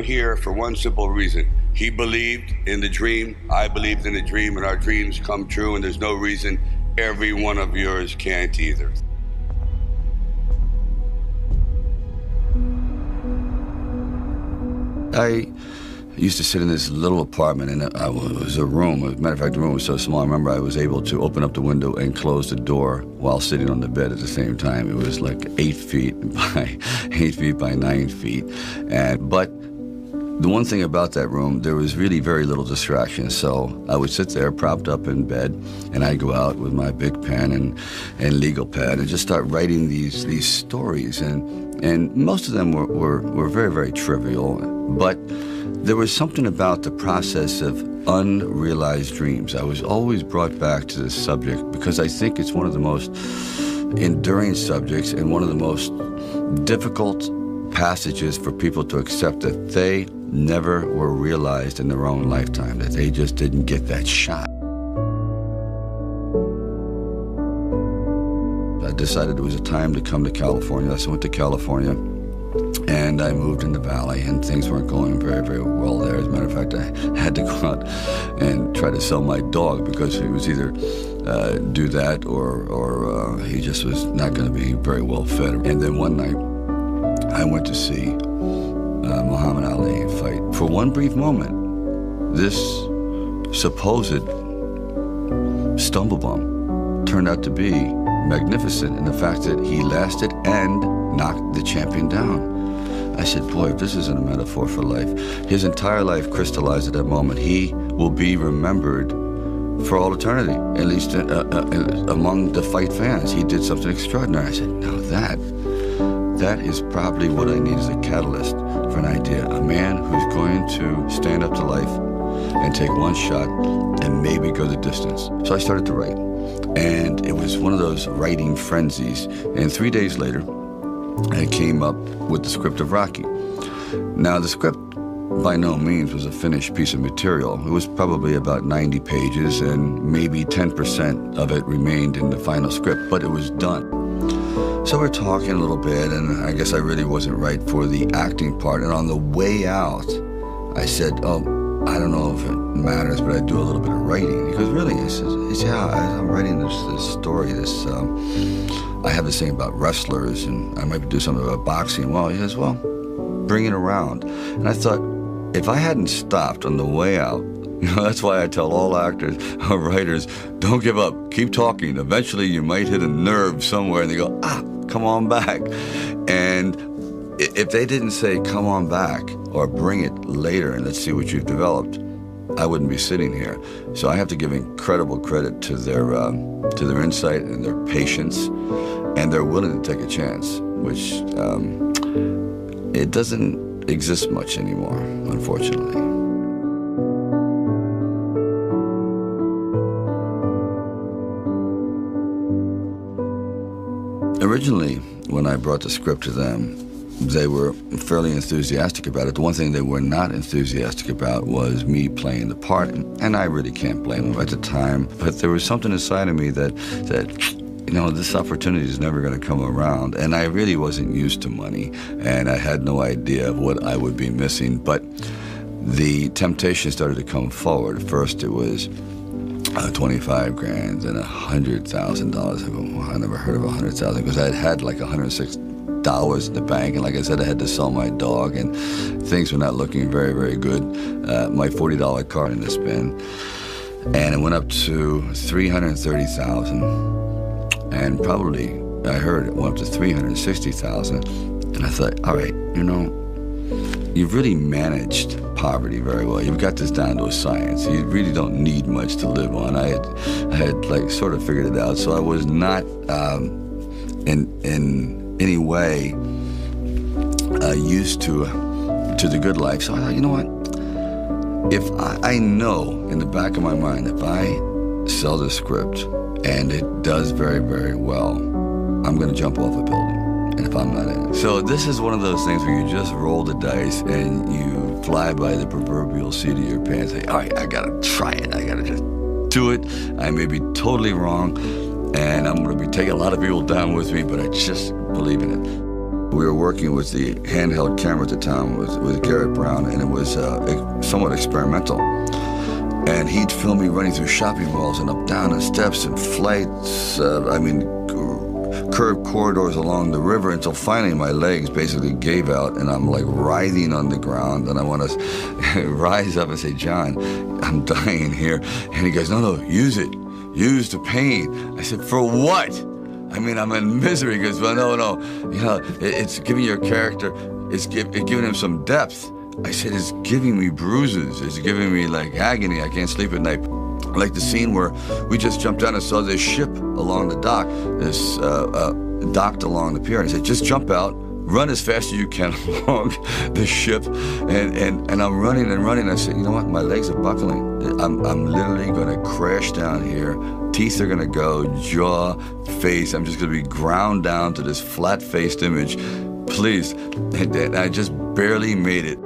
are here for one simple reason. He believed in the dream, I believed in the dream, and our dreams come true, and there's no reason every one of yours can't either. I used to sit in this little apartment, and it was a room. As a matter of fact, the room was so small, I remember I was able to open up the window and close the door while sitting on the bed at the same time. It was like 8 feet by 8 feet by 9 feet. But the one thing about that room, there was really very little distraction. So I would sit there propped up in bed, and I'd go out with my big pen and legal pad and just start writing these stories. And most of them were very, very trivial. But there was something about the process of unrealized dreams. I was always brought back to this subject because I think it's one of the most enduring subjects and one of the most difficult passages for people to accept, that they never were realized in their own lifetime, that they just didn't get that shot. I decided it was a time to come to California. So I went to California, and I moved in the Valley, and things weren't going very, very well there. As a matter of fact, I had to go out and try to sell my dog because he was either do that or he just was not going to be very well fed. And then one night, I went to see Muhammad Ali fight. For one brief moment, this supposed stumble bum turned out to be magnificent in the fact that he lasted and knocked the champion down. I said, boy, if this isn't a metaphor for life. His entire life crystallized at that moment. He will be remembered for all eternity, at least among the fight fans. He did something extraordinary. I said, now that is probably what I need as a catalyst for an idea. A man who's going to stand up to life and take one shot and maybe go the distance. So I started to write. And it was one of those writing frenzies. And 3 days later, I came up with the script of Rocky. Now, the script by no means was a finished piece of material. It was probably about 90 pages, and maybe 10% of it remained in the final script, but it was done. So we're talking a little bit, and I guess I really wasn't right for the acting part. And on the way out, I said, I don't know if it matters, but I do a little bit of writing. He goes, really? He says, yeah, I'm writing this story, I have this thing about wrestlers, and I might do something about boxing. Well, he says, well, bring it around. And I thought, if I hadn't stopped on the way out, that's why I tell all actors or writers, don't give up, keep talking. Eventually you might hit a nerve somewhere, and they go, come on back. And if they didn't say, come on back, or bring it later and let's see what you've developed, I wouldn't be sitting here. So I have to give incredible credit to their insight and their patience, and they're willing to take a chance, which it doesn't exist much anymore, unfortunately. Originally, when I brought the script to them, they were fairly enthusiastic about it. The one thing they were not enthusiastic about was me playing the part, and I really can't blame them at the time. But there was something inside of me that this opportunity is never going to come around, and I really wasn't used to money, and I had no idea of what I would be missing. But the temptation started to come forward. First, it was 25 grand and $100,000. I go, well, I never heard of 100,000 because I had like $106 in the bank, and like I said, I had to sell my dog, and things were not looking very, very good. My $40 card in the spin, and it went up to $330,000, and probably I heard it went up to $360,000, and I thought, all right, you've really managed poverty very well. You've got this down to a science. You really don't need much to live on. I had like sort of figured it out, so I was not in any way used to the good life. So I thought, you know what? If I know in the back of my mind, if I sell this script and it does very, very well, I'm going to jump off a building. And if I'm not in it. So this is one of those things where you just roll the dice and you fly by the proverbial seat of your pants. Say, all right, I got to try it. I got to just do it. I may be totally wrong, and I'm going to be taking a lot of people down with me, but I just believe in it. We were working with the handheld camera at the time with Garrett Brown, and it was somewhat experimental. And he'd film me running through shopping malls and up down the steps and flights, curved corridors along the river, until finally my legs basically gave out and I'm like writhing on the ground, and I want to rise up and say, John, I'm dying here. And he goes, no, use it. Use the pain. I said, for what? I mean, I'm in misery. He goes, well, no. You know, it's giving your character, it's giving him some depth. I said, it's giving me bruises. It's giving me like agony. I can't sleep at night. Like the scene where we just jumped down and saw this ship along the dock, this docked along the pier. And I said, just jump out, run as fast as you can along the ship. And I'm running and running. I said, you know what? My legs are buckling. I'm literally going to crash down here. Teeth are going to go, jaw, face. I'm just going to be ground down to this flat-faced image. Please. And I just barely made it.